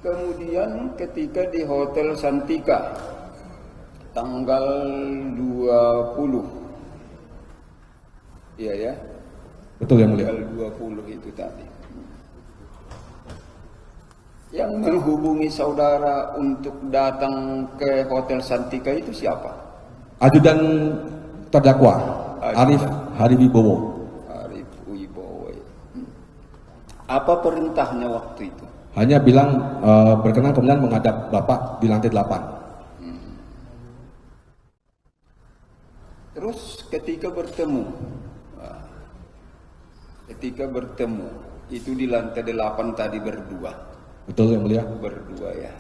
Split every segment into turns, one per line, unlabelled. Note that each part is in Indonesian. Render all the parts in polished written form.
Kemudian ketika di Hotel Santika tanggal 20, iya ya,
betul yang mulia.
tanggal 20 itu tadi. Yang menghubungi saudara untuk datang ke Hotel Santika itu siapa?
Ajudan terdakwa Arif Hariwibowo.
Arif Wibowo. Apa perintahnya waktu itu?
Hanya bilang berkenan kemudian menghadap Bapak di lantai 8.
Terus ketika bertemu itu di lantai 8 tadi berdua.
Betul yang mulia.
Berdua ya.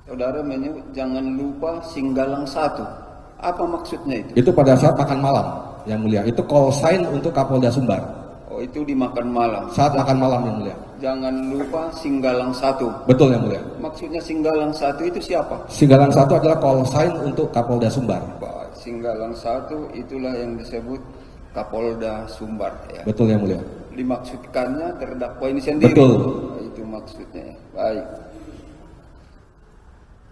Saudara menyebut jangan lupa Singgalang 1. Apa maksudnya itu?
Itu pada saat makan malam yang mulia. Itu call sign untuk Kapolda Sumbar.
Oh, itu di makan malam.
Saat makan malam yang mulia.
Jangan lupa Singgalang 1.
Betul yang mulia.
Maksudnya Singgalang 1 itu siapa?
Singgalang 1 adalah call sign untuk Kapolda Sumbar.
Singgalang 1 itulah yang disebut Kapolda Sumbar ya.
Betul yang mulia.
Dimaksudkannya terdakwa ini sendiri.
Betul.
Itu maksudnya. Baik.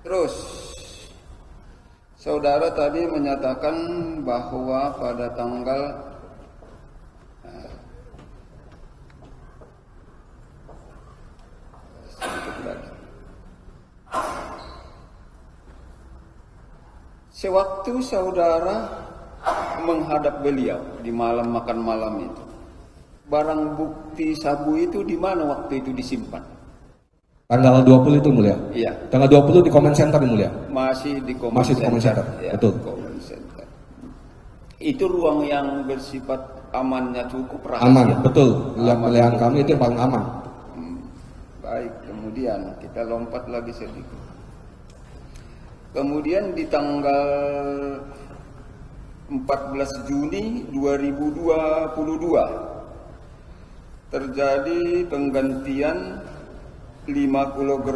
Terus saudara tadi menyatakan bahwa pada tanggal sewaktu saudara menghadap beliau di malam makan malam itu, barang bukti sabu itu di mana waktu itu disimpan?
Tanggal 20 itu mulia.
Iya.
Tanggal 20 di comment center mulia.
Masih di comment
center.
Ya,
Betul.
comment center. Itu ruang yang bersifat amannya cukup rahasia.
Aman, betul. Pilihan kami itu yang paling aman.
Baik, kemudian kita lompat lagi sedikit. Kemudian di tanggal 14 Juni 2022 terjadi penggantian 5 kg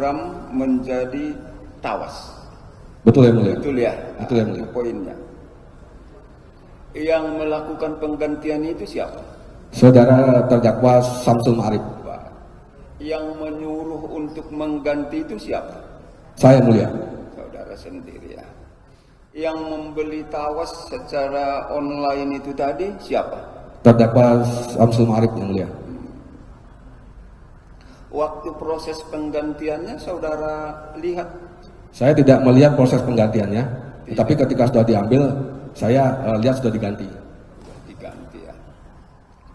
menjadi tawas.
Betul ya mulia.
Betul ya.
Betul ya mulia.
Itu poinnya. Yang melakukan penggantian itu siapa?
Saudara terdakwa Samsul Ma'arif.
Yang menyuruh untuk mengganti itu siapa?
Saya mulia.
Saudara sendiri ya. Yang membeli tawas secara online itu tadi siapa?
Terdakwa Samsul Ma'arif yang mulia.
Waktu proses penggantiannya saudara lihat?
Saya tidak melihat proses penggantiannya, tetapi ketika sudah diambil, saya lihat sudah diganti.
Diganti ya.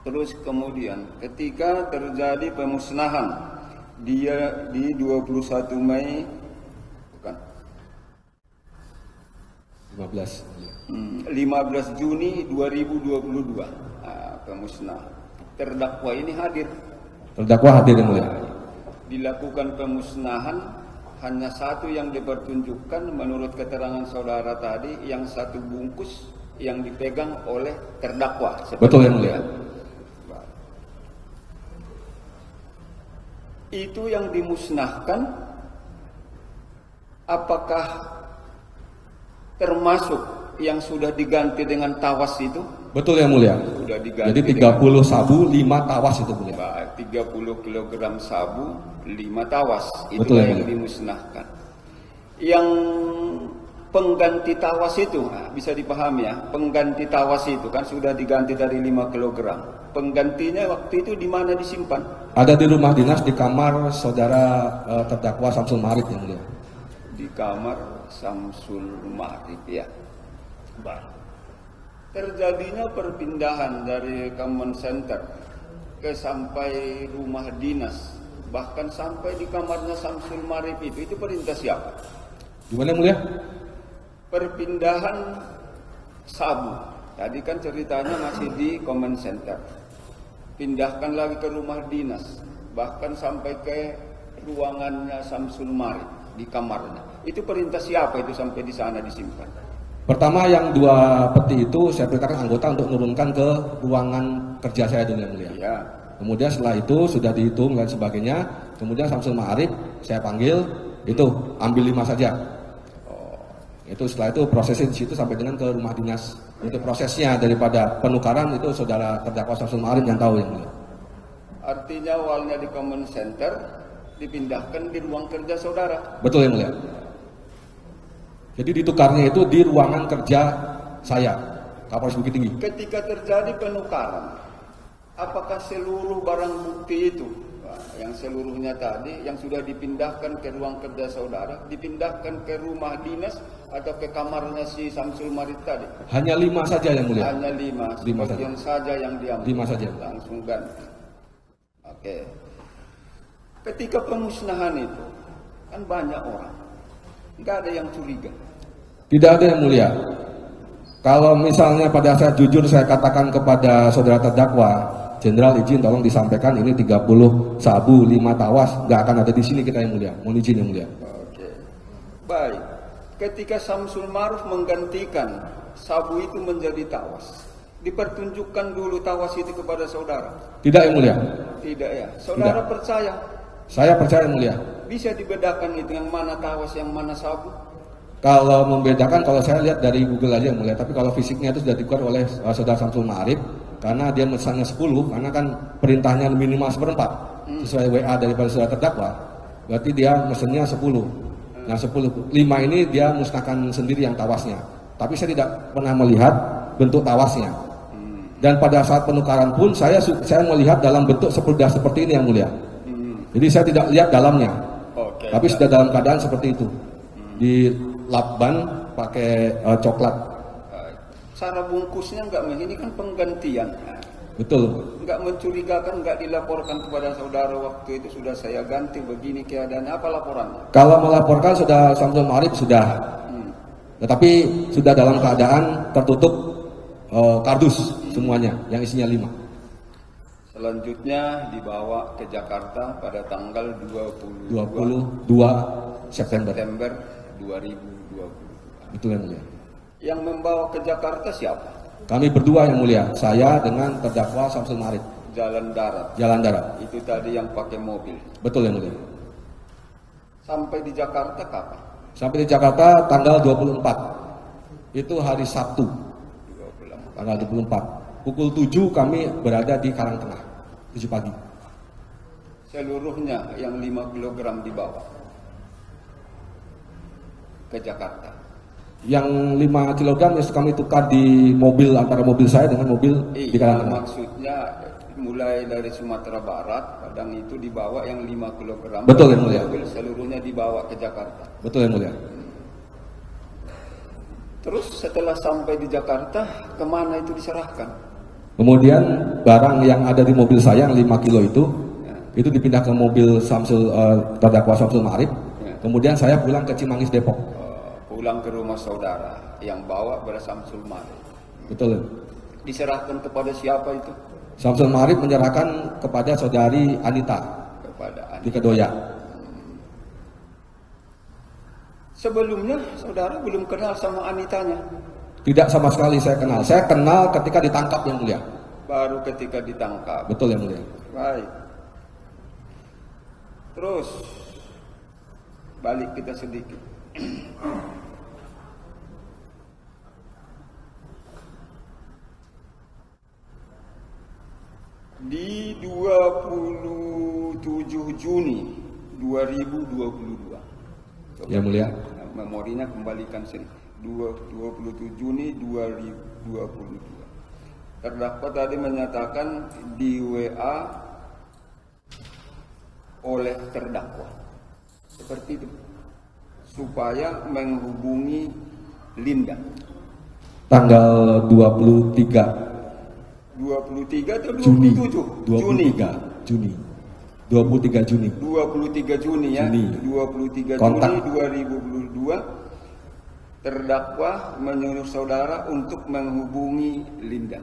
Terus kemudian ketika terjadi pemusnahan dia di 21 Mei bukan 15 Juni 2022 pemusnahan. Terdakwa ini hadir.
Terdakwa hadir yang mulia.
Dilakukan pemusnahan, hanya satu yang dipertunjukkan menurut keterangan saudara tadi, yang satu bungkus yang dipegang oleh terdakwa.
Betul yang mulia.
Itu yang dimusnahkan, apakah termasuk yang sudah diganti dengan tawas itu?
Betul yang mulia.
Sudah diganti.
Jadi 30 sabu, 5 tawas itu mulia.
30 kg sabu, 5 tawas. Itu yang dimusnahkan. Yang pengganti tawas itu bisa dipahami ya. Pengganti tawas itu kan sudah diganti dari 5 kg. Penggantinya waktu itu di mana disimpan?
Ada di rumah dinas di kamar saudara terdakwa Samsul Ma'arif yang mulia.
Di kamar Samsul Ma'arif ya. Baik. Terjadinya perpindahan dari common center ke sampai rumah dinas, bahkan sampai di kamarnya Samsul Ma'arif itu perintah siapa?
Gimana mulia?
Perpindahan sabu. Tadi kan ceritanya masih di common center. Pindahkan lagi ke rumah dinas, bahkan sampai ke ruangannya Samsul Ma'arif di kamarnya. Itu perintah siapa itu sampai di sana disimpan?
Pertama yang 2 peti itu saya perintahkan anggota untuk menurunkan ke ruangan kerja saya dulu yang mulia.
Ya.
Kemudian setelah itu sudah dihitung dan sebagainya. Kemudian Samsul Ma'arif saya panggil, itu ambil 5 saja. Itu setelah itu prosesnya di situ sampai dengan ke rumah dinas. Itu prosesnya daripada penukaran itu saudara terdakwa Samsul Ma'arif yang tahu yang mulia.
Artinya awalnya di common center, dipindahkan di ruang kerja saudara.
Betul yang mulia. Jadi ditukarnya itu di ruangan kerja saya, Kapolres Bukit Tinggi.
Ketika terjadi penukaran, apakah seluruh barang bukti itu, yang seluruhnya tadi, yang sudah dipindahkan ke ruang kerja saudara, dipindahkan ke rumah dinas atau ke kamarnya si Samsul Marit tadi?
Hanya 5 saja yang mulia.
Hanya 5, sebagian saja yang diambil.
5 saja.
Langsung ganti. Oke. Ketika pemusnahan itu, kan banyak orang, nggak ada yang curiga.
Tidak ada yang mulia. Kalau misalnya pada saat jujur saya katakan kepada saudara terdakwa, Jenderal izin tolong disampaikan ini 30 sabu, 5 tawas, nggak akan ada di sini kita yang mulia. Mohon izin yang mulia.
Oke. Baik. Ketika Samsul Ma'ruf menggantikan sabu itu menjadi tawas, dipertunjukkan dulu tawas itu kepada saudara?
Tidak yang mulia.
Tidak ya. Saudara
Tidak.
percaya?
Saya percaya yang mulia.
Bisa dibedakan itu yang mana tawas, yang mana sabu?
Kalau membedakan, kalau saya lihat dari Google aja yang mulia, tapi kalau fisiknya itu sudah dibuat oleh saudara Samsul Ma'rif, karena dia mesannya 10, karena kan perintahnya minimal 1/4 sesuai WA daripada saudara terdakwa, berarti dia mesennya 10. Nah 10, 5 ini dia musnahkan sendiri yang tawasnya, tapi saya tidak pernah melihat bentuk tawasnya. Dan pada saat penukaran pun saya melihat dalam bentuk seperti ini yang mulia. Jadi saya tidak lihat dalamnya, tapi sudah dalam keadaan seperti itu, di lakban pakai coklat.
Cara bungkusnya enggak, ini kan penggantian.
Betul.
Enggak mencurigakan, enggak dilaporkan kepada saudara waktu itu sudah saya ganti begini keadaannya, apa laporannya?
Kalau melaporkan sudah Samsul Ma'rif sudah, tetapi sudah dalam keadaan tertutup kardus semuanya, yang isinya 5.
Selanjutnya dibawa ke Jakarta pada tanggal
22 September
2020.
Betul yang mulia.
Yang membawa ke Jakarta siapa?
Kami berdua yang mulia, saya dengan terdakwa Samsul Ma'rif.
Jalan darat.
Jalan darat.
Itu tadi yang pakai mobil.
Betul yang mulia.
Sampai di Jakarta kapan?
Sampai di Jakarta tanggal 24. Itu hari Sabtu.
24.
Tanggal 24. Pukul 7 kami berada di Karangtengah. 7 pagi.
Seluruhnya yang 5 kg dibawa ke Jakarta.
Yang 5 kg yang kami tukar di mobil, antara mobil saya dengan mobil di Karangtengah.
Maksudnya mulai dari Sumatera Barat, kadang itu dibawa yang 5 kg.
Betul yang mulia.
Mobil seluruhnya dibawa ke Jakarta.
Betul yang mulia.
Terus setelah sampai di Jakarta, kemana itu diserahkan?
Kemudian barang yang ada di mobil saya yang 5 kilo itu dipindah ke mobil terdakwa Samsul Ma'rif. Kemudian saya pulang ke Cimanggis, Depok.
Pulang ke rumah saudara yang bawa pada Samsul Ma'rif.
Betul.
Diserahkan kepada siapa itu?
Samsul Ma'rif menyerahkan kepada saudari Anita.
Kepada Anita.
Di Kedoya.
Sebelumnya saudara belum kenal sama Anitanya?
Tidak sama sekali saya kenal. Saya kenal ketika ditangkap yang mulia.
Baru ketika ditangkap.
Betul yang mulia.
Baik. Terus balik kita sedikit. Di 27 Juni 2022. Coba
Ya mulia.
Memorinya kembalikan sini. 27 Juni 2022. Terdakwa tadi menyatakan di WA oleh terdakwa. Seperti itu. Supaya menghubungi Linda.
Tanggal 23
atau 27?
Juni.
Juni.
23 Juni.
23 Juni ya.
Juni.
23
Kontak.
Juni 2022 terdakwa menyuruh saudara untuk menghubungi Linda.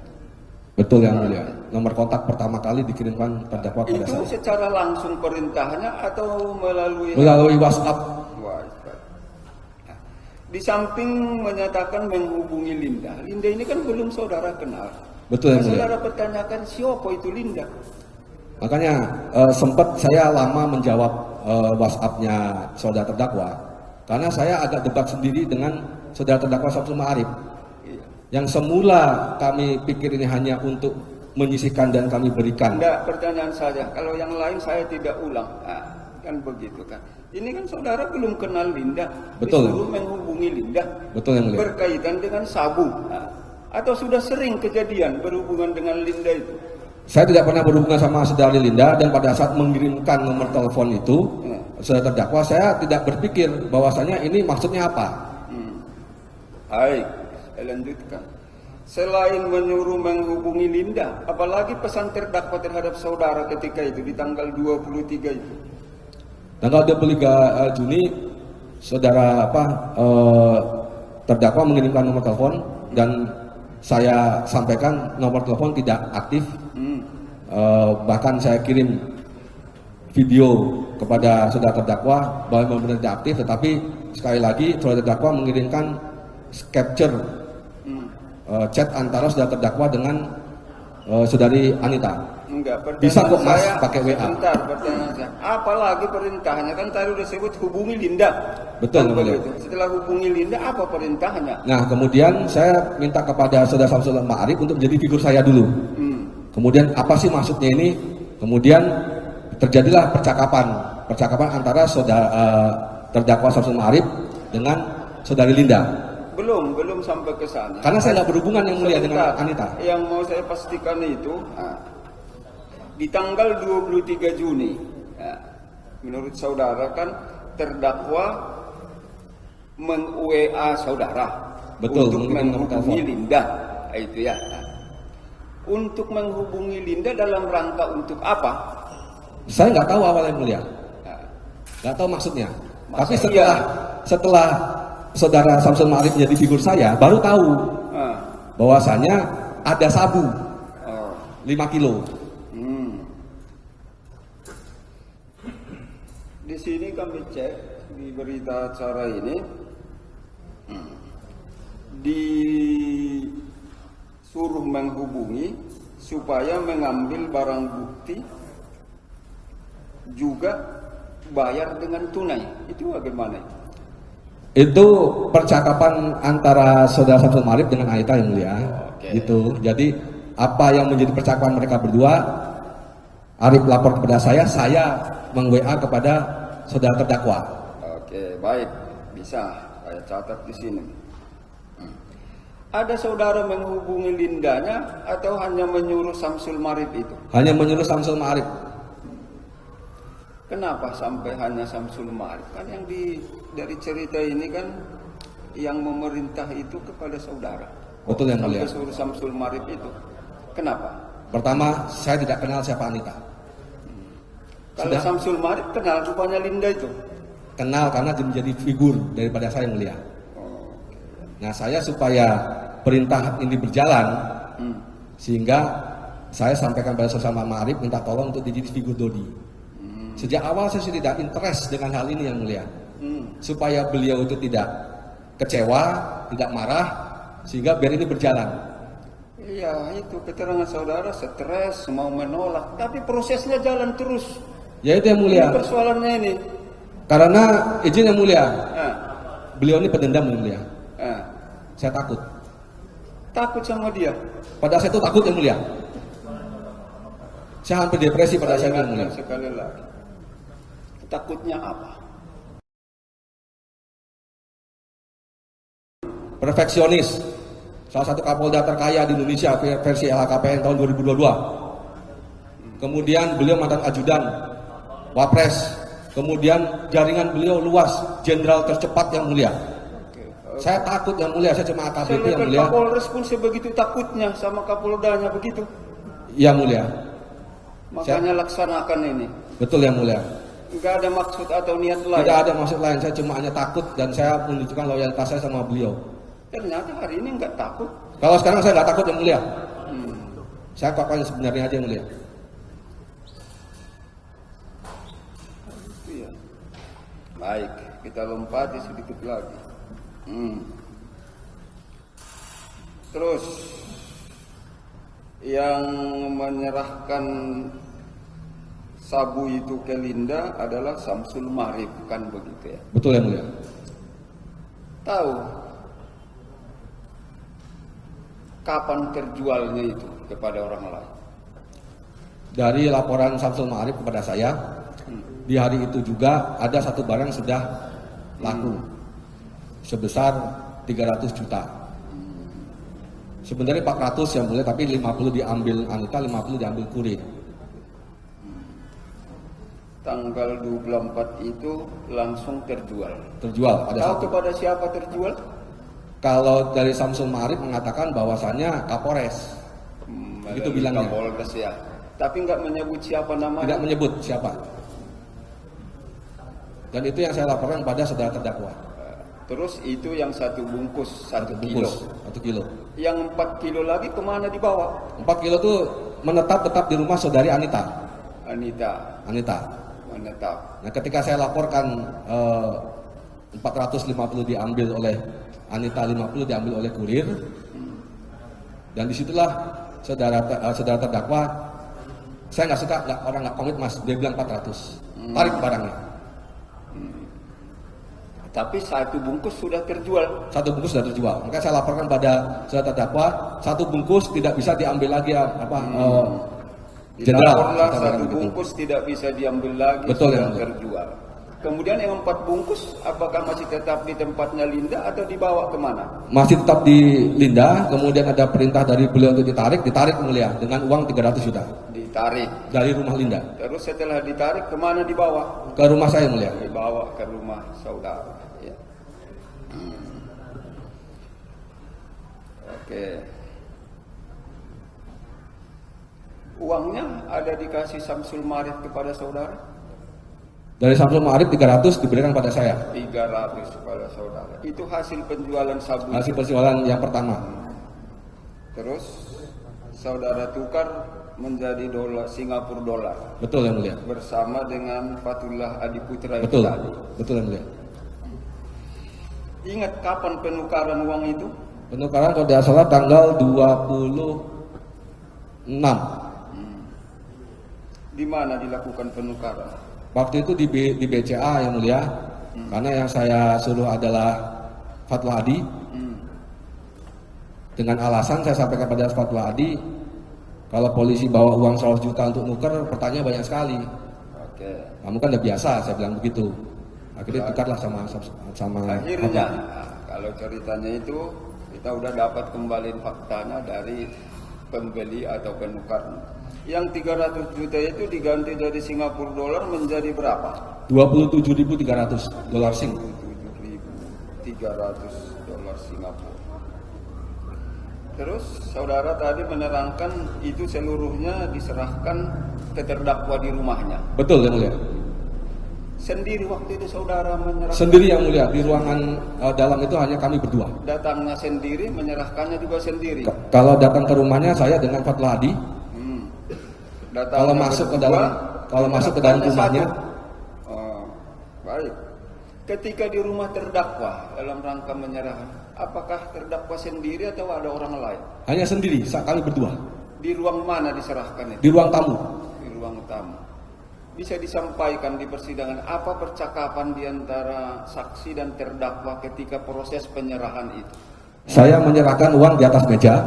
Betul yang mulia. Nomor kontak pertama kali dikirimkan terdakwa kepada
Itu
saya.
secara langsung perintahnya atau melalui
WhatsApp.
WhatsApp. Nah, di samping menyatakan menghubungi Linda, Linda ini kan belum saudara kenal.
Betul yang mulia.
Saudara pertanyakan siapa itu Linda?
Makanya sempat saya lama menjawab WhatsApp-nya saudara terdakwa karena saya agak debat sendiri dengan saudara terdakwa Samsul Ma'rif.
Iya.
Yang semula kami pikir ini hanya untuk menyisihkan dan kami berikan.
Enggak, pertanyaan saja. Kalau yang lain saya tidak ulang. Nah, kan begitu kan. Ini kan saudara belum kenal Linda,
Betul.
disuruh menghubungi Linda.
Betul yang mulia.
Berkaitan dengan sabu. Nah, atau sudah sering kejadian berhubungan dengan Linda itu?
Saya tidak pernah berhubungan sama saudari Linda, dan pada saat mengirimkan nomor telepon itu, saudara terdakwa, saya tidak berpikir bahwasanya ini maksudnya apa.
Baik, saya lanjutkan. Selain menyuruh menghubungi Linda, apalagi pesan terdakwa terhadap saudara ketika itu di tanggal 23 itu?
Tanggal 23 Juni, saudara terdakwa mengirimkan nomor telepon, dan saya sampaikan nomor telepon tidak aktif. Bahkan saya kirim video kepada saudara terdakwa bahwa benar tidak aktif, tetapi sekali lagi saudara terdakwa mengirimkan capture chat antara saudara terdakwa dengan saudari Anita.
Enggak,
Bisa kok Mas
saya,
pakai WA.
Bentar, pertanyaan saya. Apalagi perintahnya kan tadi udah sebut hubungi Linda.
Betul,
kan
betul.
Setelah hubungi Linda, apa perintahnya?
Nah, kemudian saya minta kepada saudara Samsul Ma'arif untuk menjadi figur saya dulu. Kemudian apa sih maksudnya ini? Kemudian terjadilah percakapan antara saudara terdakwa Samsul Ma'arif dengan saudari Linda.
Belum sampai ke sana.
Karena saya nggak berhubungan yang mulia dengan Anita.
Yang mau saya pastikan itu, di tanggal 23 Juni, menurut saudara kan terdakwa meng-WA saudara.
Betul,
untuk menghubungi Linda, itu ya. Untuk menghubungi Linda dalam rangka untuk apa?
Saya nggak tahu awalnya yang mulia, nggak tahu maksudnya. Tapi setelah saudara Samsul Ma'arif menjadi figur saya, baru tahu bahwasanya ada sabu 5 kilo.
Di sini kami cek di berita acara ini, disuruh menghubungi supaya mengambil barang bukti, juga bayar dengan tunai. Itu bagaimana?
Itu percakapan antara saudara Samsul Ma'arif dengan Anita yang mulia. Gitu. Jadi apa yang menjadi percakapan mereka berdua, Arif lapor kepada saya meng-WA kepada saudara terdakwa.
Oke, baik, bisa saya catat di sini. Ada saudara menghubungi Lindanya atau hanya menyuruh Samsul Ma'arif itu?
Hanya menyuruh Samsul Ma'arif.
Kenapa sampai hanya Samsul Ma'arif? Kan yang dari cerita ini kan yang memerintah itu kepada saudara.
Betul yang mulia.
Sampai suruh Samsul Ma'arif itu. Kenapa?
Pertama, saya tidak kenal siapa Anita.
Kalau Samsul Ma'arif kenal rupanya Linda itu.
Kenal karena dia menjadi figur daripada saya yang mulia. Nah, saya supaya perintah ini berjalan, sehingga saya sampaikan pada saudara Ma'arif minta tolong untuk jadi figur Dodi. Sejak awal saya sudah tidak interest dengan hal ini yang mulia, supaya beliau itu tidak kecewa, tidak marah, sehingga biar ini berjalan.
Iya, itu keterangan saudara stres, mau menolak, tapi prosesnya jalan terus.
Ya itu yang mulia.
Ini persoalannya ini.
Karena izin yang mulia, beliau ini pendendam yang mulia. Saya takut.
Takut sama dia?
Pada saya itu takut yang mulia. Saya hampir depresi pada saat yang mulia.
Sekali lagi. Takutnya apa?
Perfeksionis. Salah satu Kapolda terkaya di Indonesia versi LHKPN tahun 2022. Kemudian beliau mantan ajudan Wapres. Kemudian jaringan beliau luas, jenderal tercepat yang mulia. Saya takut yang mulia, saya cuma AKBP yang mulia.
Kapolres pun sebegitu takutnya sama Kapoldanya begitu.
Yang mulia.
Makanya laksanakan ini.
Betul yang mulia.
Enggak ada maksud atau niat lain.
Tidak ada maksud lain, saya cuma hanya takut dan saya menunjukkan loyalitas saya sama beliau.
Ternyata hari ini enggak takut.
Kalau sekarang saya nggak takut yang mulia. Saya katakan sebenarnya aja yang mulia.
Itu ya. Baik, kita lompati sedikit lagi. Terus yang menyerahkan sabu itu ke Linda adalah Samsul Ma'arif, kan begitu ya?
Betul yang mulia.
Tahu kapan terjualnya itu kepada orang lain?
Dari laporan Samsul Ma'arif kepada saya, di hari itu juga ada satu barang sudah laku sebesar 300 juta. Sebenarnya 400 yang mulia, tapi 50 diambil Anita, 50 diambil kurir.
Tanggal 24 itu langsung terjual.
Terjual pada
Tahu
satu.
kepada siapa terjual?
Kalau dari Samsul Ma'arif mengatakan bahwasannya Kapolres. Begitu
Melalui
bilangnya.
Kapolres ya. Tapi nggak menyebut siapa namanya.
Tidak menyebut siapa. Dan itu yang saya laporkan pada saudara terdakwa.
Terus itu yang satu bungkus 1 kilo.
1 kilo.
Yang 4 kilo lagi kemana dibawa?
4 kilo itu tetap di rumah saudari Anita.
Anita menetap.
Nah, ketika saya laporkan 450 diambil oleh Anita, 50 diambil oleh kurir, dan disitulah saudara terdakwa, saya nggak suka orang nggak komit mas, dia bilang 400, tarik barangnya.
Tapi 1 bungkus sudah terjual.
1 bungkus sudah terjual. Maka saya laporkan pada saudara terdakwa, 1 bungkus tidak bisa diambil lagi
Dilaporlah
jenderal.
1 bungkus tidak bisa diambil lagi,
Betul,
sudah
ya.
terjual. Kemudian yang 4 bungkus apakah masih tetap di tempatnya Linda atau dibawa kemana?
Masih tetap di Linda, kemudian ada perintah dari beliau untuk ditarik mulia dengan uang 300 juta
Ditarik.
dari rumah Linda.
Terus setelah ditarik kemana dibawa?
Ke rumah saya mulia.
Dibawa ke rumah saudara. Ya. Oke. Uangnya ada dikasih Samsul Ma'arif kepada saudara?
Dari Samsul Ma'arif 300 diberikan pada saya.
300 kepada saudara. Itu hasil penjualan sabu.
Hasil penjualan yang pertama.
Terus saudara tukar menjadi Singapura dolar
Betul yang mulia.
bersama dengan Fatullah Adiputra itu
Betul.
tadi.
Betul yang mulia.
Ingat kapan penukaran uang itu?
Penukaran kalau tidak salah tanggal 26.
Di mana dilakukan penukaran?
Waktu itu di BCA yang mulia. Karena yang saya suruh adalah Fatwa Adi. Dengan alasan saya sampaikan pada Fatwa Adi, kalau polisi bawa uang 100 juta untuk nuker, pertanyaan banyak sekali.
Oke.
Kamu kan udah biasa, saya bilang begitu. Akhirnya tukarlah sama
Akhirnya, kalau ceritanya itu kita udah dapat kembaliin faktanya dari pembeli atau penukar. Yang 300 juta itu diganti dari Singapura dolar menjadi berapa?
27.300 dolar Sing.
27.300 dolar Singapura. Terus saudara tadi menerangkan itu seluruhnya diserahkan ke terdakwa di rumahnya.
Betul yang mulia.
Sendiri waktu itu saudara menyerahkan?
Sendiri yang mulia, di ruangan dalam itu hanya kami berdua.
Datangnya sendiri, menyerahkannya juga sendiri.
Kalau datang ke rumahnya saya dengan Fatwa Adi. Kalau masuk ke dalam rumahnya,
baik. Ketika di rumah terdakwa dalam rangka menyerahkan, apakah terdakwa sendiri atau ada orang lain?
hanya sendiri, kami berdua.
Di ruang mana diserahkan itu?
Di ruang tamu.
Di ruang tamu. Bisa disampaikan di persidangan apa percakapan di antara saksi dan terdakwa ketika proses penyerahan itu?
Saya menyerahkan uang di atas meja,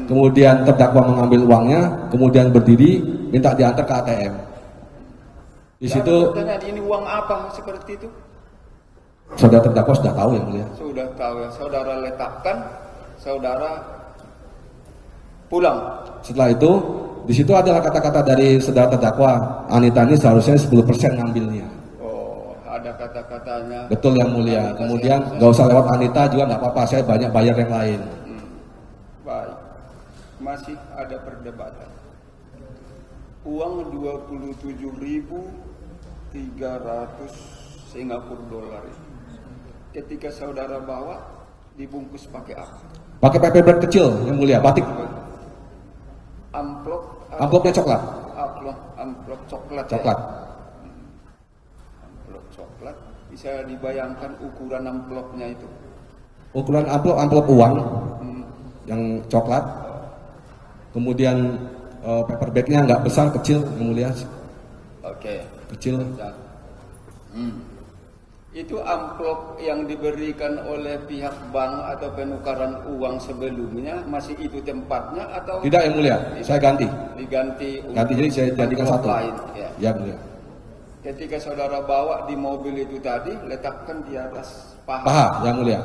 kemudian terdakwa mengambil uangnya, kemudian berdiri minta diantar ke ATM. Di situ
bertanya, ini uang apa seperti itu?
saudara terdakwa sudah tahu yang mulia.
Sudah tahu ya, saudara letakkan, saudara pulang.
Setelah itu, di situ adalah kata-kata dari saudara terdakwa, Anita ini seharusnya 10% ngambilnya.
Oh, ada kata-katanya.
Betul yang mulia. Kemudian nggak usah lewat Anita juga nggak apa-apa, saya banyak bayar yang lain.
Baik, masih ada perdebatan. Uang 27.300 Singapura dolar itu, ketika saudara bawa, dibungkus pakai apa?
Pakai paper bag kecil yang mulia, batik.
Amplop?
Amplopnya coklat.
Amplop coklat.
Coklat.
Ya? Amplop coklat. Bisa dibayangkan ukuran amplopnya itu?
Ukuran amplop uang yang coklat. Kemudian paper bagnya nggak besar, kecil yang mulia.
Oke.
Kecil.
Itu amplop yang diberikan oleh pihak bank atau penukaran uang sebelumnya masih itu tempatnya atau
Tidak yang mulia, saya ganti.
diganti?
Ganti, jadi saya jadikan
amplop
satu.
lain, ya.
Ya mulia.
Ketika saudara bawa di mobil itu tadi, letakkan di atas paha.
Paha, yang mulia.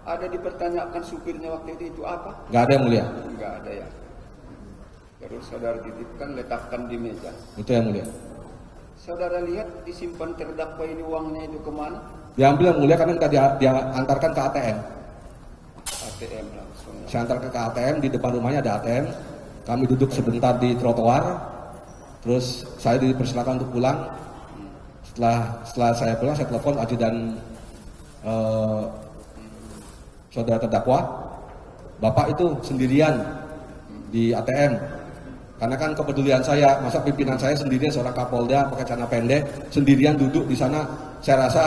Ada dipertanyakan supirnya waktu itu apa?
Nggak ada yang mulia.
Nggak ada ya. Terus saudara titipkan, letakkan di meja.
Itu yang mulia.
Saudara lihat disimpan terdakwa ini uangnya itu kemana?
Diambil yang mulia karena minta dia antarkan ke ATM.
ATM langsung.
Saya antarkan ke ATM, di depan rumahnya ada ATM. Kami duduk sebentar di trotoar. Terus saya dipersilakan untuk pulang. Setelah saya pulang, saya telepon ajudan saudara terdakwa. Bapak itu sendirian di ATM. Karena kan kepedulian saya, masa pimpinan saya sendirian seorang Kapolda pakai celana pendek, sendirian duduk di sana. Saya rasa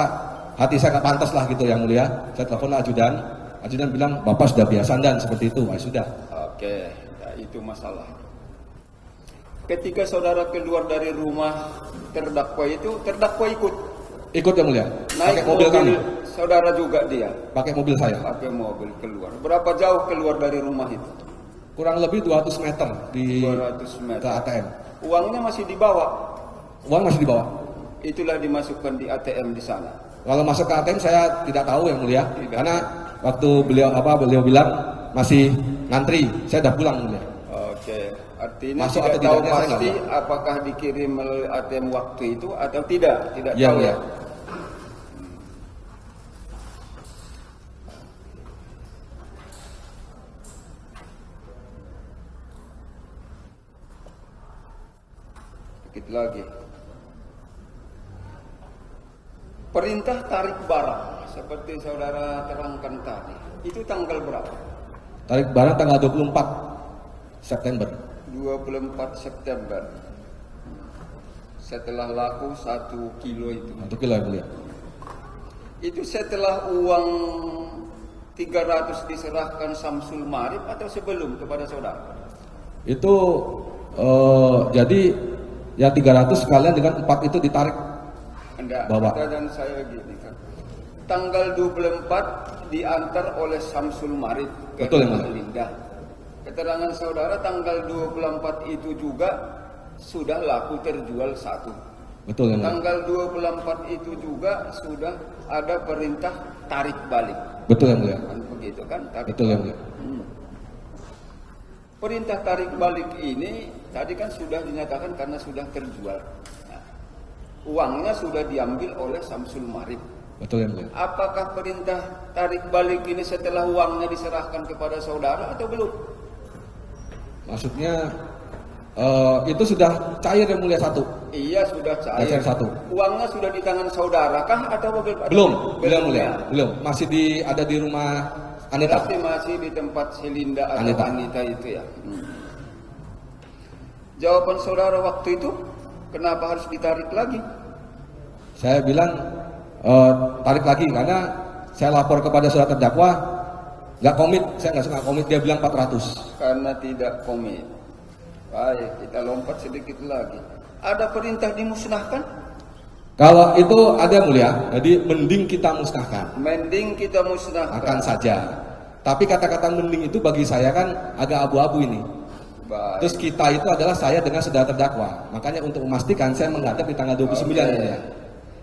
hati saya gak pantas lah gitu yang mulia. Saya telepon ajudan. Ajudan bilang, Bapak sudah biasa dan seperti itu. Sudah.
Oke, ya itu masalah. Ketika saudara keluar dari rumah terdakwa itu, terdakwa ikut.
Ikut yang mulia.
Naik
pakai mobil kami.
Saudara juga dia.
Pakai mobil saya.
Pakai mobil keluar. Berapa jauh keluar dari rumah itu?
Kurang lebih 200 meter di
200 meter.
ke ATM.
Uangnya masih dibawa.
Uang masih dibawa.
Itulah dimasukkan di ATM di sana.
Kalau masuk ke ATM saya tidak tahu yang mulia.
Tidak.
Karena waktu beliau bilang masih ngantri. Saya udah pulang mulia.
Oke, artinya
Masuk
tidak
atau
tahu
tidaknya saya
pasti
nggak tahu.
apakah dikirim melalui ATM waktu itu atau tidak. Tidak
Iya,
tahu
mulia.
ya. Sedikit lagi. Perintah tarik barang seperti saudara terangkan tadi, itu tanggal berapa?
Tarik barang tanggal 24 September.
24 September. Setelah laku 1 kilo itu.
1 kilo yang mulia.
Itu setelah uang 300 diserahkan Samsul Marif atau sebelum kepada saudara?
Itu jadi ya 300 sekalian dengan 4 itu ditarik.
Enggak,
Bawa.
dan saya gini kan. Tanggal 24 diantar oleh Samsul Marif ke
Betul, yang
rumah
mulia.
Linda. Keterangan saudara tanggal 24 itu juga sudah laku terjual 1.
Betul yang mulia.
Tanggal 24 itu juga sudah ada perintah tarik balik.
Betul yang mulia.
Kan begitu kan? Tarik
Betul yang
balik.
mulia.
Perintah tarik balik ini tadi kan sudah dinyatakan karena sudah terjual. Nah, uangnya sudah diambil oleh Samsul Marif.
Betul yang mulia.
Apakah perintah tarik balik ini setelah uangnya diserahkan kepada saudara atau belum?
Maksudnya itu sudah cair yang mulia 1.
Iya sudah cair.
Cair 1.
Uangnya sudah di tangan saudara kah atau bagaimana?
Belum mulia.
Ya.
Belum. Masih ada di rumah Anita.
Berarti masih di tempat Selinda atau Anita itu ya. Jawaban saudara waktu itu, kenapa harus ditarik lagi?
Saya bilang tarik lagi karena saya lapor kepada saudara terdakwa nggak komit, saya nggak suka komit. Dia bilang 400.
Karena tidak komit. Baik, kita lompat sedikit lagi. Ada perintah dimusnahkan?
Kalau itu ada mulia, jadi mending kita musnahkan.
Mending kita musnahkan.
Akan saja. Tapi kata-kata mending itu bagi saya kan agak abu-abu ini.
Baik.
Terus kita itu adalah saya dengan saudara terdakwa. Makanya untuk memastikan saya menghadap di tanggal 29 mulia.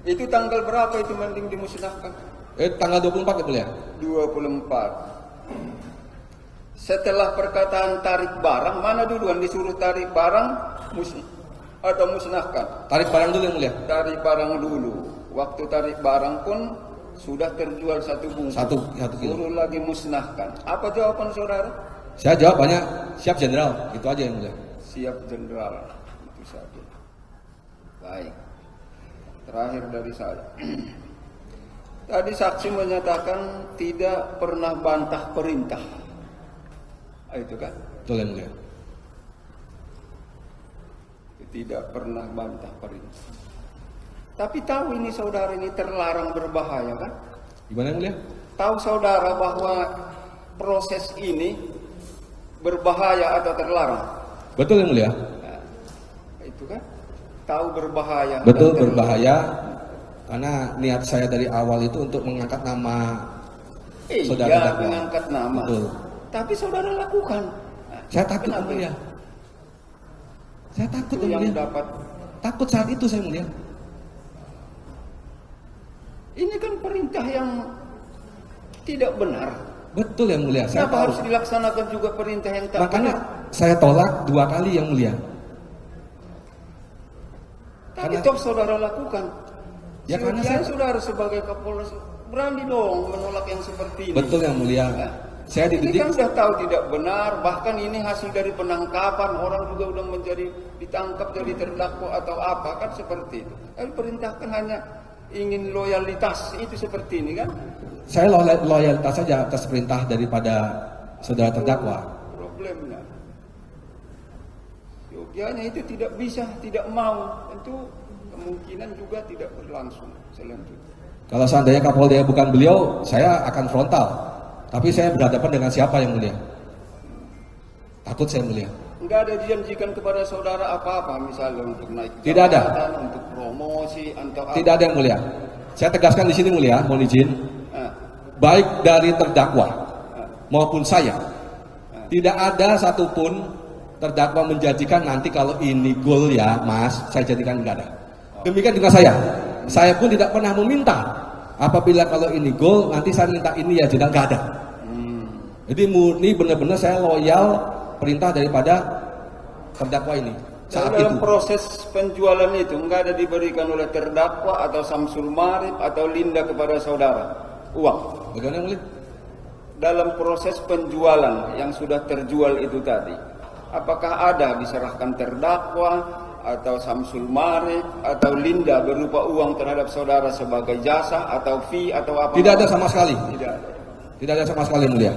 Itu tanggal berapa itu mending dimusnahkan?
Tanggal 24 ya mulia.
24. Setelah perkataan tarik barang, mana duluan disuruh tarik barang atau musnahkan?
Tarik barang dulu yang mulia.
Tarik barang dulu. Waktu tarik barang pun sudah terjual 1 bungkus.
1 kilo.
Suruh lagi musnahkan. Apa jawaban saudara?
Saya jawab banyak, siap jenderal. Itu aja yang mulia.
Siap jenderal. Itu saja. Baik. Terakhir dari saya. Tadi saksi menyatakan tidak pernah bantah perintah. Itu kan?
Betul yang mulia.
Tidak pernah bantah perintah. Tapi tahu ini saudara ini terlarang berbahaya kan?
Gimana yang mulia?
Tahu saudara bahwa proses ini berbahaya atau terlarang?
Betul yang mulia.
Nah, itu kan? Tahu berbahaya.
Betul
dan
berbahaya. Karena niat saya dari awal itu untuk mengangkat nama saudara
iya,
terdakwa.
mengangkat nama.
Betul.
Tapi saudara lakukan. Nah,
Saya takut yang
kenapa?
mulia. Saya takut
Itu
yang
yang
mulia.
dapat
Takut saat itu saya mulia.
Ini kan perintah yang tidak benar.
Betul yang mulia. Saya
Kenapa harus dilaksanakan juga perintah yang tak
Makanya
benar?
saya tolak 2 kali yang mulia.
Tapi
Karena-
toh saudara lakukan.
Ya, karena saya-
saudara sebagai Kapolres berani dong menolak yang seperti ini.
Betul yang mulia.
Nah,
Saya
ini
dididik
kan sudah tahu tidak benar, bahkan ini hasil dari penangkapan, orang juga udah menjadi ditangkap jadi terdakwa atau apa, kan seperti itu. Tapi perintahkan hanya ingin loyalitas, itu seperti ini kan?
saya loyalitas saja atas perintah daripada saudara terdakwa.
Problemnya. Yogyanya itu tidak bisa, tidak mau, tentu kemungkinan juga tidak berlangsung selanjutnya.
Kalau seandainya Kapolda bukan beliau, saya akan frontal. Tapi saya berhadapan dengan siapa yang mulia? Takut saya mulia.
Enggak ada dijanjikan kepada saudara apa-apa, misalnya untuk naik
Tidak ada.
jabatan, untuk promosi, atau apa.
Tidak ada yang mulia. Saya tegaskan di sini mulia, mohon izin.
Ah,
Baik dari terdakwa
ah,
maupun saya, tidak ada satupun terdakwa menjanjikan nanti kalau ini gol ya mas, saya jadikan, enggak ada. Demikian juga saya pun tidak pernah meminta apabila kalau ini gol nanti saya minta ini ya, tidak, enggak ada. Jadi murni benar-benar saya loyal perintah daripada terdakwa ini saat
dalam
itu.
proses penjualan itu enggak ada diberikan oleh terdakwa atau Samsul Marif atau Linda kepada saudara uang.
Bagaimana yang mulia?
Dalam proses penjualan yang sudah terjual itu tadi, apakah ada diserahkan terdakwa atau Samsul Marif atau Linda berupa uang terhadap saudara sebagai jasa atau fee atau apa?
Tidak ada sama sekali.
Tidak ada.
Tidak ada sama sekali mulia.